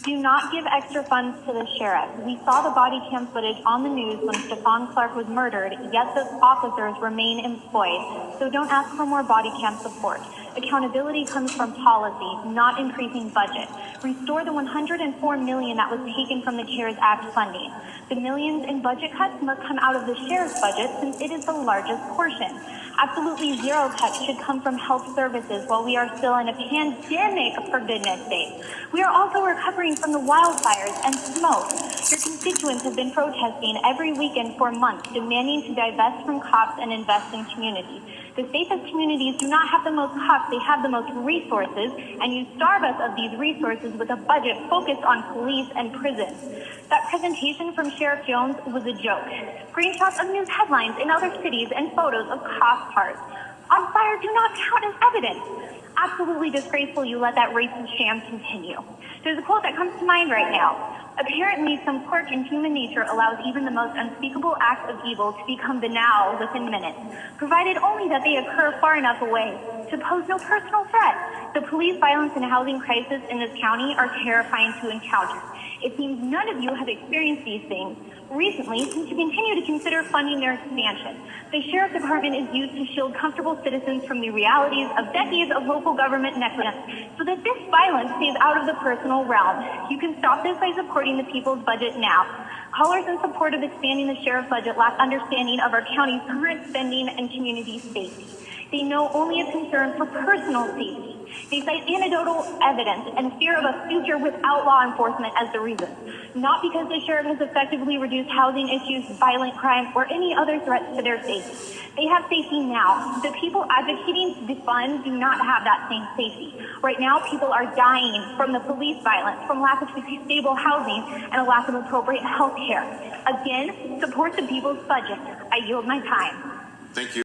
Do not give extra funds to the sheriff. We saw the body cam footage on the news when Stephon Clark was murdered, yet those officers remain employed. So don't ask for more body cam support. Accountability comes from policy, not increasing budget. Restore the $104 million that was taken from the CARES Act funding. The millions in budget cuts must come out of the sheriff's budget since it is the largest portion. Absolutely zero cuts should come from health services while we are still in a pandemic, for goodness sake. We are also recovering from the wildfires and smoke. Your constituents have been protesting every weekend for months, demanding to divest from cops and invest in communities. The safest communities do not have the most cops, they have the most resources, and you starve us of these resources with a budget focused on police and prisons. That presentation from Sheriff Jones was a joke. Screenshots of news headlines in other cities and photos of cop cars on fire do not count as evidence. Absolutely disgraceful you let that racist sham continue. There's a quote that comes to mind right now. Apparently, some quirk in human nature allows even the most unspeakable acts of evil to become banal within minutes, provided only that they occur far enough away to pose no personal threat. The police violence and housing crisis in this county are terrifying to encounter. It seems none of you have experienced these things recently since you continue to consider funding their expansion. The Sheriff's Department is used to shield comfortable citizens from the realities of decades of local government negligence so that this violence stays out of the personal realm. You can stop this by supporting the people's budget now. Callers in support of expanding the sheriff's budget lack understanding of our county's current spending and community safety. They know only a concern for personal safety. They cite anecdotal evidence and fear of a future without law enforcement as the reason. Not because the sheriff has effectively reduced housing issues, violent crime, or any other threats to their safety. They have safety now. The people advocating to defund do not have that same safety. Right now, people are dying from the police violence, from lack of stable housing, and a lack of appropriate health care. Again, support the people's budget. I yield my time. Thank you.